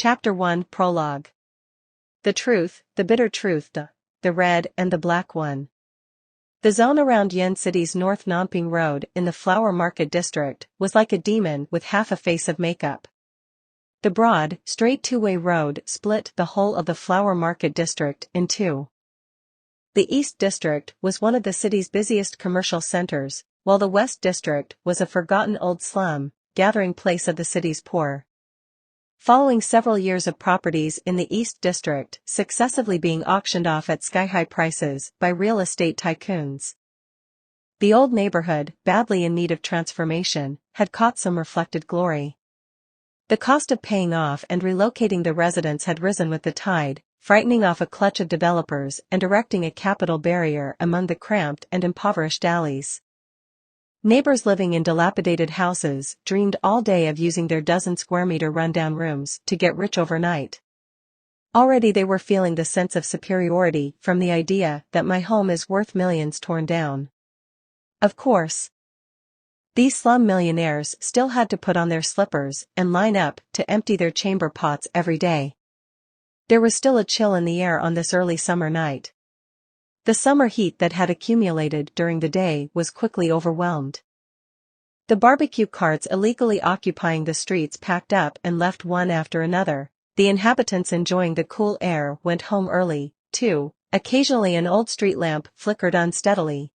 Chapter 1 Prologue. The truth, the bitter truth, the red and the black one. The zone around Yen City's North Nanping Road in the Flower Market District was like a demon with half a face of makeup. The broad, straight two-way road split the whole of the Flower Market District in two. The East District was one of the city's busiest commercial centers, while the West District was a forgotten old slum, gathering place of the city's poor. Following several years of properties in the East District successively being auctioned off at sky-high prices by real estate tycoons, the old neighborhood, badly in need of transformation, had caught some reflected glory. The cost of paying off and relocating the residents had risen with the tide, frightening off a clutch of developers and erecting a capital barrier among the cramped and impoverished alleys. Neighbors living in dilapidated houses dreamed all day of using their dozen-square-meter rundown rooms to get rich overnight. Already they were feeling the sense of superiority from the idea that my home is worth millions torn down. Of course, these slum millionaires still had to put on their slippers and line up to empty their chamber pots every day. There was still a chill in the air on this early summer night. The summer heat that had accumulated during the day was quickly overwhelmed. The barbecue carts illegally occupying the streets packed up and left one after another. The inhabitants enjoying the cool air went home early, too. Occasionally an old street lamp flickered unsteadily.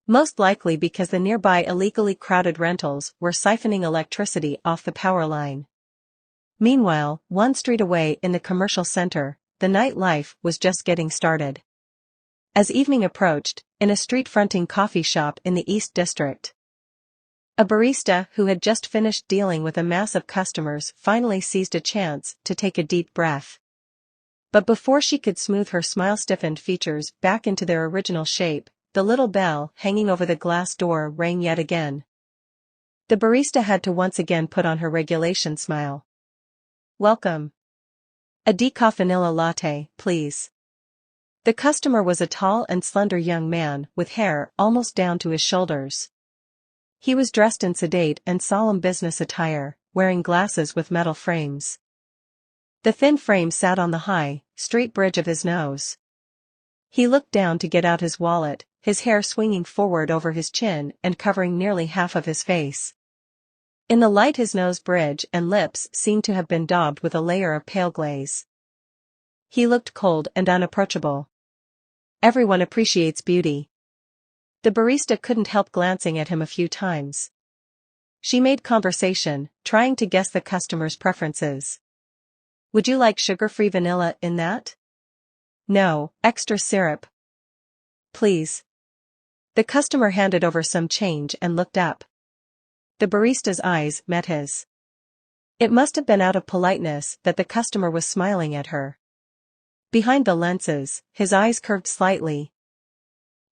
Most likely because the nearby illegally crowded rentals were siphoning electricity off the power line. Meanwhile, one street away in the commercial center, the nightlife was just getting started. As evening approached, in a street-fronting coffee shop in the East District, a barista who had just finished dealing with a mass of customers finally seized a chance to take a deep breath. But before she could smooth her smile-stiffened features back into their original shape, the little bell hanging over the glass door rang yet again. The barista had to once again put on her regulation smile. "Welcome. A decaf vanilla latte, please." The customer was a tall and slender young man with hair almost down to his shoulders. He was dressed in sedate and solemn business attire, wearing glasses with metal frames. The thin frame sat on the high, straight bridge of his nose. He looked down to get out his wallet, his hair swinging forward over his chin and covering nearly half of his face. In the light his nose bridge and lips seemed to have been daubed with a layer of pale glaze. He looked cold and unapproachable. Everyone appreciates beauty. The barista couldn't help glancing at him a few times. She made conversation, trying to guess the customer's preferences. "Would you like sugar-free vanilla in that?" "No, extra syrup, please." The customer handed over some change and looked up. The barista's eyes met his. It must have been out of politeness that the customer was smiling at her. Behind the lenses, his eyes curved slightly.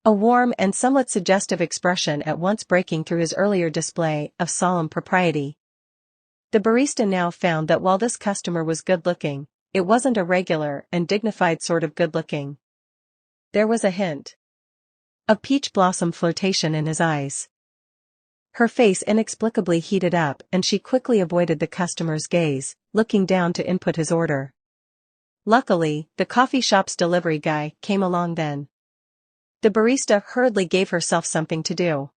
A warm and somewhat suggestive expression at once breaking through his earlier display of solemn propriety. The barista now found that while this customer was good-looking, it wasn't a regular and dignified sort of good-looking. There was a hint of peach blossom flirtation in his eyes. Her face inexplicably heated up and she quickly avoided the customer's gaze, looking down to input his order. Luckily, the coffee shop's delivery guy came along then. The barista hurriedly gave herself something to do.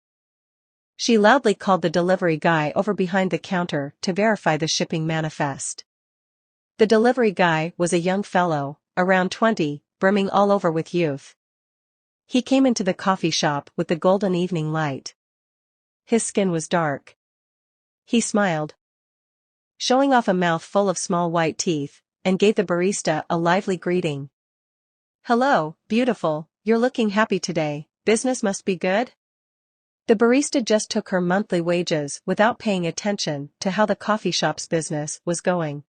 She loudly called the delivery guy over behind the counter to verify the shipping manifest. The delivery guy was a young fellow, around 20, brimming all over with youth. He came into the coffee shop with the golden evening light. His skin was dark. He smiled, showing off a mouth full of small white teeth, and gave the barista a lively greeting. "Hello, beautiful, you're looking happy today, business must be good?" The barista just took her monthly wages without paying attention to how the coffee shop's business was going.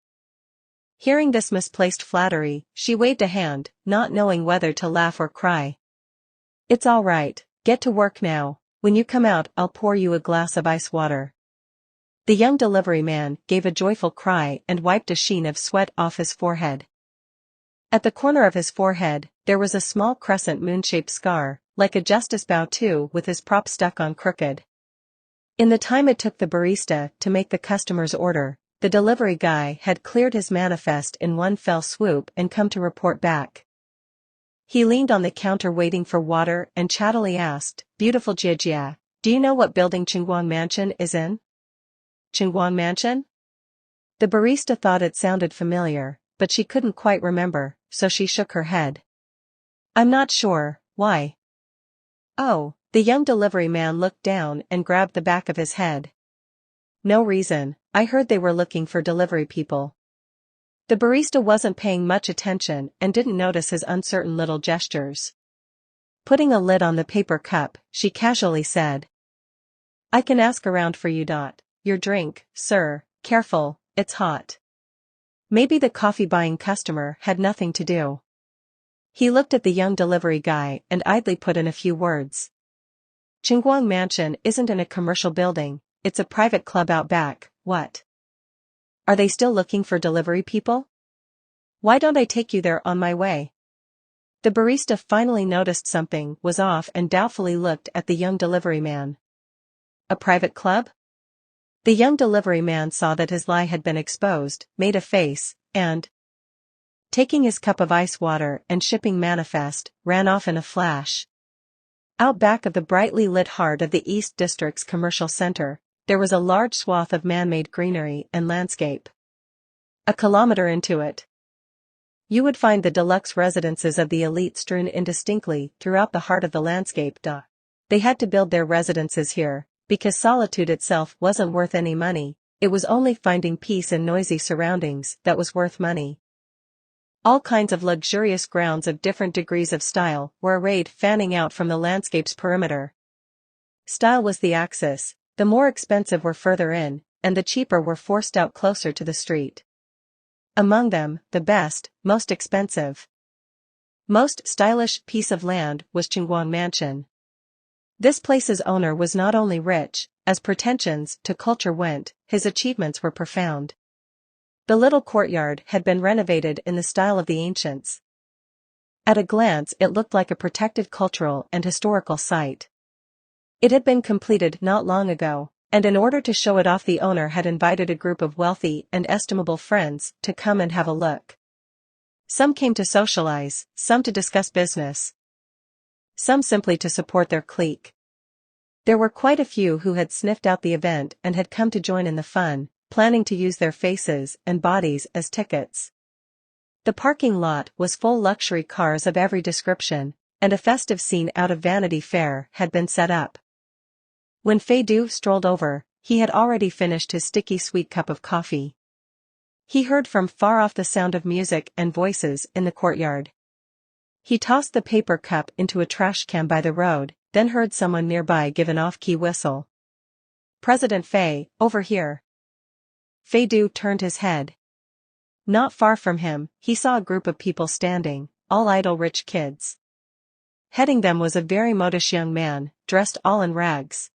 Hearing this misplaced flattery, she waved a hand, not knowing whether to laugh or cry. "It's all right, get to work now. When you come out I'll pour you a glass of ice water." The young delivery man gave a joyful cry and wiped a sheen of sweat off his forehead. At the corner of his forehead, there was a small crescent moon-shaped scar, like a justice bow too, with his prop stuck on crooked. In the time it took the barista to make the customer's order, The delivery guy had cleared his manifest in one fell swoop and come to report back. He leaned on the counter waiting for water and chattily asked, "Beautiful Jijia, do you know what building Qingguang Mansion is in?" Qingguang Mansion? The barista thought it sounded familiar, but she couldn't quite remember, so she shook her head. "I'm not sure, why?" "Oh," the young delivery man looked down and grabbed the back of his head. "No reason, I heard they were looking for delivery people." The barista wasn't paying much attention and didn't notice his uncertain little gestures. Putting a lid on the paper cup, she casually said, "I can ask around for you. Your drink, sir, careful, it's hot." Maybe the coffee-buying customer had nothing to do. He looked at the young delivery guy and idly put in a few words. "Qingguang Mansion isn't in a commercial building, it's a private club out back. What? Are they still looking for delivery people? Why don't I take you there on my way?" The barista finally noticed something was off and doubtfully looked at the young delivery man. "A private club?" The young delivery man saw that his lie had been exposed, made a face, and, taking his cup of ice water and shipping manifest, ran off in a flash. Out back of the brightly lit heart of the East District's commercial center, there was a large swath of man-made greenery and landscape. A kilometer into it, you would find the deluxe residences of the elite strewn indistinctly throughout the heart of the landscape. They had to build their residences here, because solitude itself wasn't worth any money, it was only finding peace in noisy surroundings that was worth money. All kinds of luxurious grounds of different degrees of style were arrayed fanning out from the landscape's perimeter. Style was the axis, the more expensive were further in, and the cheaper were forced out closer to the street. Among them, the best, most expensive, most stylish piece of land was Qingguang Mansion. This place's owner was not only rich, as pretensions to culture went, his achievements were profound. The little courtyard had been renovated in the style of the ancients. At a glance it looked like a protected cultural and historical site. It had been completed not long ago, and in order to show it off the owner had invited a group of wealthy and estimable friends to come and have a look. Some came to socialize, some to discuss business, some simply to support their clique. There were quite a few who had sniffed out the event and had come to join in the fun, planning to use their faces and bodies as tickets. The parking lot was full luxury cars of every description, and a festive scene out of Vanity Fair had been set up. When ZhouDu strolled over, he had already finished his sticky sweet cup of coffee. He heard from far off the sound of music and voices in the courtyard. He tossed the paper cup into a trash can by the road, then heard someone nearby give an off-key whistle. "President Fei, over here." ZhouDu turned his head. Not far from him, he saw a group of people standing, all idle rich kids. Heading them was a very modish young man, dressed all in rags.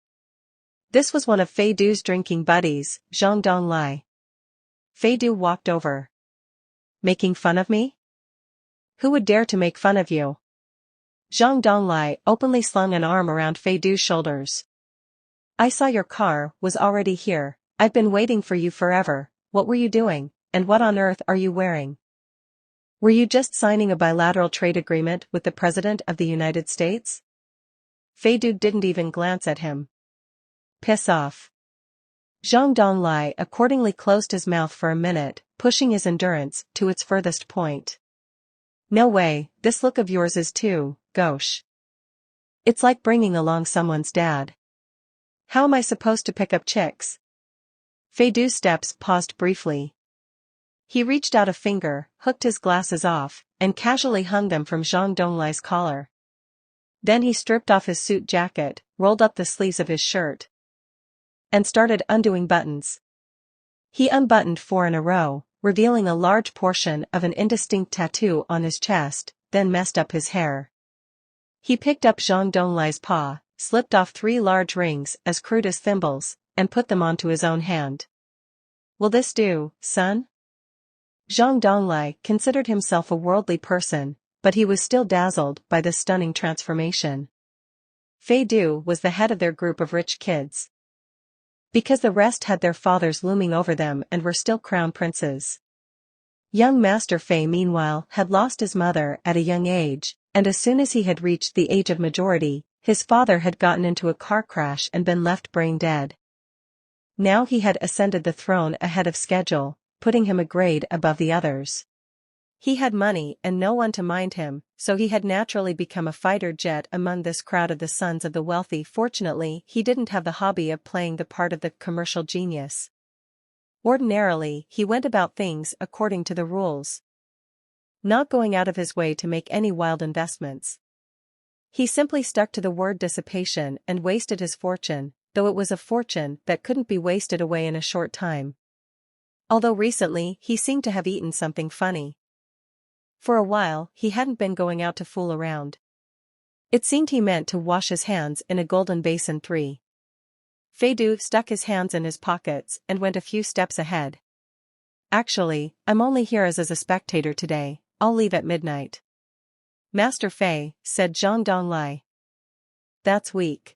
This was one of ZhouDu's drinking buddies, Zhang Donglai. ZhouDu walked over. "Making fun of me? Who would dare to make fun of you?" Zhang Donglai openly slung an arm around ZhouDu's shoulders. "I saw your car was already here, I've been waiting for you forever. What were you doing, and what on earth are you wearing? Were you just signing a bilateral trade agreement with the President of the United States?" ZhouDu didn't even glance at him. "Piss off." Zhang Donglai accordingly closed his mouth for a minute, pushing his endurance to its furthest point. "No way, this look of yours is too gauche. It's like bringing along someone's dad. How am I supposed to pick up chicks?" ZhouDu's steps paused briefly. He reached out a finger, hooked his glasses off, and casually hung them from Zhang Donglai's collar. Then he stripped off his suit jacket, rolled up the sleeves of his shirt, and started undoing buttons. He unbuttoned 4 in a row, revealing a large portion of an indistinct tattoo on his chest, then messed up his hair. He picked up Zhang Donglai's paw, slipped off 3 large rings as crude as thimbles, and put them onto his own hand. "Will this do, son?" Zhang Donglai considered himself a worldly person, but he was still dazzled by this stunning transformation. ZhouDu was the head of their group of rich kids. because the rest had their fathers looming over them and were still crown princes. Young Master Fei meanwhile had lost his mother at a young age, and as soon as he had reached the age of majority, his father had gotten into a car crash and been left brain dead. Now he had ascended the throne ahead of schedule, putting him a grade above the others. He had money and no one to mind him, so he had naturally become a fighter jet among this crowd of the sons of the wealthy. Fortunately, he didn't have the hobby of playing the part of the commercial genius. Ordinarily, he went about things according to the rules, not going out of his way to make any wild investments. He simply stuck to the word dissipation and wasted his fortune, though it was a fortune that couldn't be wasted away in a short time. Although recently he seemed to have eaten something funny. For a while, he hadn't been going out to fool around. It seemed he meant to wash his hands in a golden basin. ZhouDu stuck his hands in his pockets and went a few steps ahead. Actually, I'm only here as a spectator today. I'll leave at midnight. Master Fei, said Zhang. That's weak.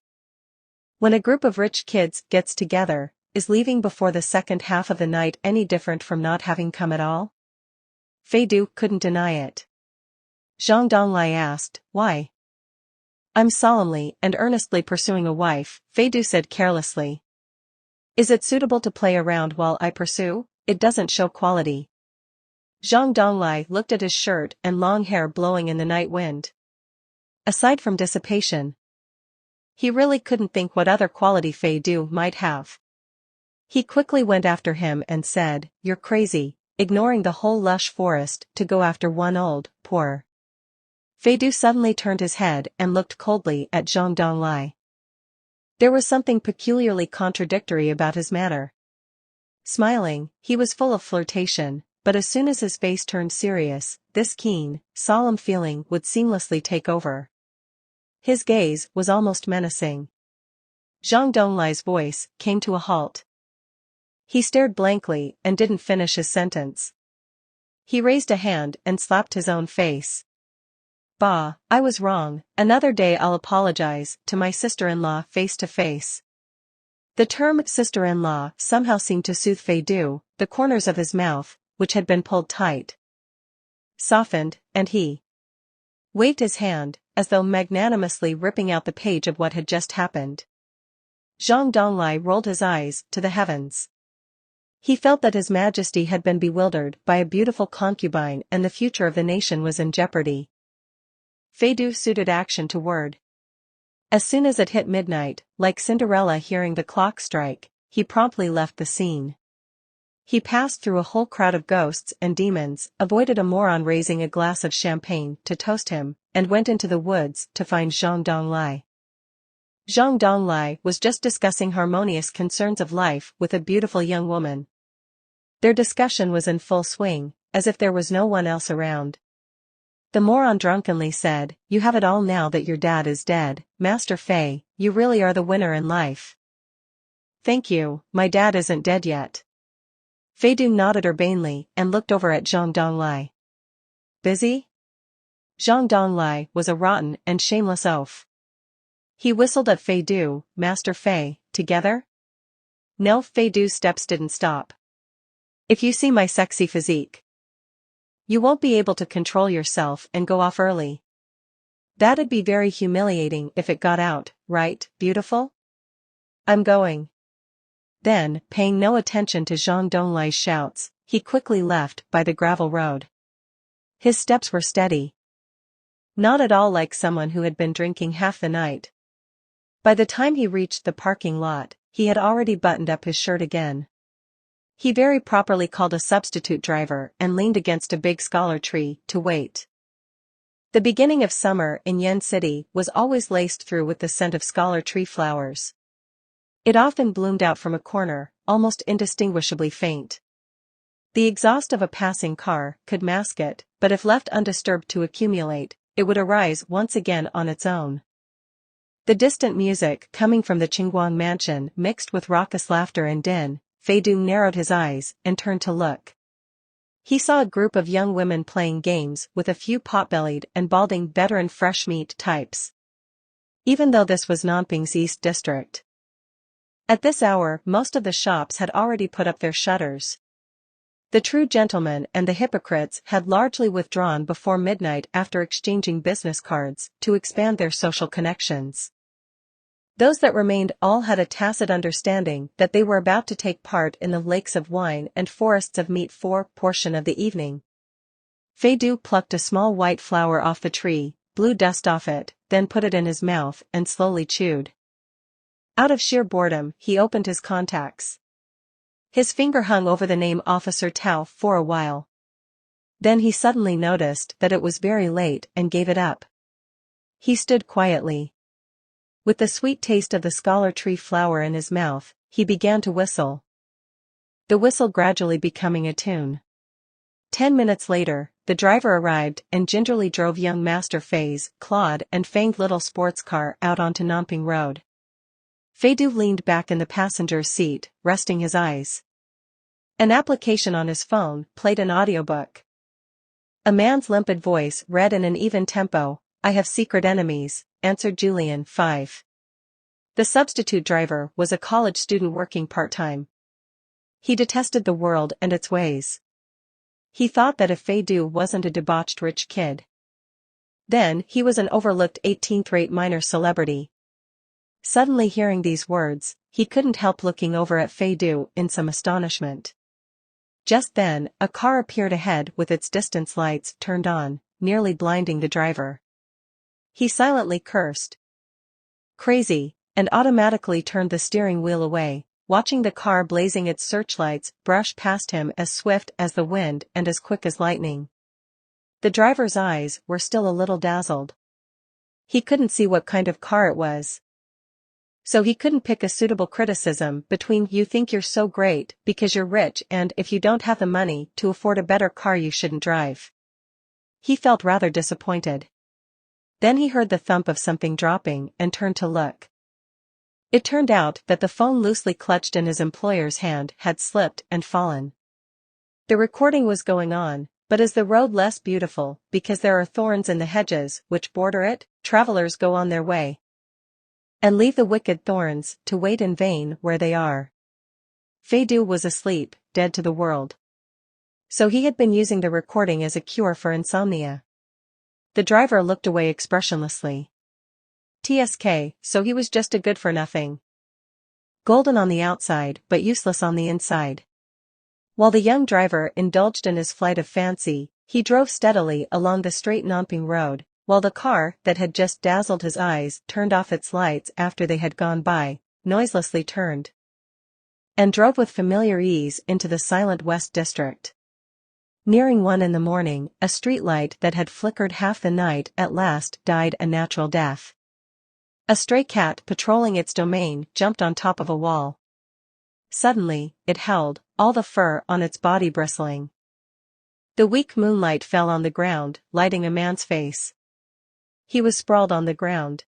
When a group of rich kids gets together, is leaving before the second half of the night any different from not having come at all? ZhouDu couldn't deny it. Zhang asked, why? I'm solemnly and earnestly pursuing a wife, ZhouDu said carelessly. Is it suitable to play around while I pursue? It doesn't show quality. Zhang looked at his shirt and long hair blowing in the night wind. Aside from dissipation, he really couldn't think what other quality ZhouDu might have. He quickly went after him and said, you're crazy, ignoring the whole lush forest to go after one old, poor. ZhouDu suddenly turned his head and looked coldly at Zhang. There was something peculiarly contradictory about his manner. Smiling, he was full of flirtation, but as soon as his face turned serious, this keen, solemn feeling would seamlessly take over. His gaze was almost menacing. Zhang voice came to a halt. He stared blankly and didn't finish his sentence. He raised a hand and slapped his own face. Bah, I was wrong, another day I'll apologize to my sister-in-law face to face. The term sister-in-law somehow seemed to soothe ZhouDu. The corners of his mouth, which had been pulled tight, softened, and he waved his hand, as though magnanimously ripping out the page of what had just happened. Zhang rolled his eyes to the heavens. He felt that His Majesty had been bewildered by a beautiful concubine and the future of the nation was in jeopardy. ZhouDu suited action to word. As soon as it hit midnight, like Cinderella hearing the clock strike, he promptly left the scene. He passed through a whole crowd of ghosts and demons, avoided a moron raising a glass of champagne to toast him, and went into the woods to find Zhang Donglai. Zhang Donglai was just discussing harmonious concerns of life with a beautiful young woman. Their discussion was in full swing, as if there was no one else around. The moron drunkenly said, "You have it all now that your dad is dead, Master Fei, you really are the winner in life." "Thank you, my dad isn't dead yet." ZhouDu nodded urbanely and looked over at Zhang Donglai. "Busy?" Zhang Donglai was a rotten and shameless oaf. He whistled at ZhouDu. "Master Fei, together?" No, ZhouDu's steps didn't stop. "If you see my sexy physique, you won't be able to control yourself and go off early. That'd be very humiliating if it got out, right, beautiful? I'm going." Then, paying no attention to Zhang Donglai's shouts, he quickly left by the gravel road. His steps were steady. Not at all like someone who had been drinking half the night. By the time he reached the parking lot, he had already buttoned up his shirt again. He very properly called a substitute driver and leaned against a big scholar tree to wait. The beginning of summer in Yen City was always laced through with the scent of scholar tree flowers. It often bloomed out from a corner, almost indistinguishably faint. The exhaust of a passing car could mask it, but if left undisturbed to accumulate, it would arise once again on its own. The distant music coming from the Qingguang mansion mixed with raucous laughter and din. ZhouDu narrowed his eyes and turned to look. He saw a group of young women playing games with a few pot-bellied and balding veteran fresh meat types. Even though this was Nanping's East District, At this hour most of the shops had already put up their shutters. The true gentlemen and the hypocrites had largely withdrawn before midnight after exchanging business cards to expand their social connections. Those that remained all had a tacit understanding that they were about to take part in the lakes of wine and forests of meat portion of the evening. Fei-Du plucked a small white flower off the tree, blew dust off it, then put it in his mouth and slowly chewed. Out of sheer boredom, he opened his contacts. His finger hung over the name Officer Tao for a while. Then he suddenly noticed that it was very late and gave it up. He stood quietly. With the sweet taste of the scholar tree flower in his mouth, he began to whistle. The whistle gradually becoming a tune. 10 minutes later, the driver arrived and gingerly drove young Master Fei's clawed and fanged little sports car out onto Nanping Road. Fei-Du leaned back in the passenger's seat, resting his eyes. An application on his phone played an audiobook. A man's limpid voice read in an even tempo, "I have secret enemies," answered Julian, 5. The substitute driver was a college student working part-time. He detested the world and its ways. He thought that if Fei-Du wasn't a debauched rich kid, then he was an overlooked 18th-rate minor celebrity. Suddenly hearing these words, he couldn't help looking over at Fei-Du in some astonishment. Just then, a car appeared ahead with its distance lights turned on, nearly blinding the driver. He silently cursed. Crazy, and automatically turned the steering wheel away, watching the car blazing its searchlights brush past him as swift as the wind and as quick as lightning. The driver's eyes were still a little dazzled. He couldn't see what kind of car it was. So he couldn't pick a suitable criticism between "you think you're so great because you're rich" and "if you don't have the money to afford a better car you shouldn't drive." He felt rather disappointed. Then he heard the thump of something dropping and turned to look. It turned out that the phone loosely clutched in his employer's hand had slipped and fallen. The recording was going on, but is the road less beautiful because there are thorns in the hedges which border it? Travelers go on their way and leave the wicked thorns to wait in vain where they are. Fei-Du was asleep, dead to the world. So he had been using the recording as a cure for insomnia. The driver looked away expressionlessly. TSK, so he was just a good-for-nothing. Golden on the outside but useless on the inside. While the young driver indulged in his flight of fancy, he drove steadily along the straight Nanping Road, while the car that had just dazzled his eyes turned off its lights after they had gone by, noiselessly turned, and drove with familiar ease into the silent West District. Nearing 1 in the morning, a streetlight that had flickered half the night at last died a natural death. A stray cat patrolling its domain jumped on top of a wall. Suddenly, it howled, all the fur on its body bristling. The weak moonlight fell on the ground, lighting a man's face. He was sprawled on the ground.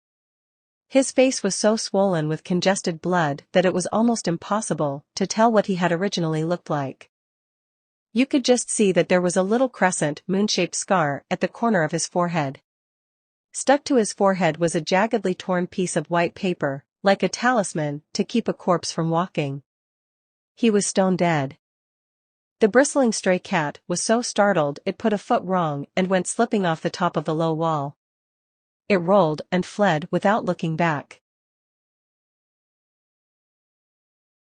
His face was so swollen with congested blood that it was almost impossible to tell what he had originally looked like. You could just see that there was a little crescent moon-shaped scar at the corner of his forehead. Stuck to his forehead was a jaggedly torn piece of white paper, like a talisman to keep a corpse from walking. He was stone dead. The bristling stray cat was so startled it put a foot wrong and went slipping off the top of the low wall. It rolled and fled without looking back.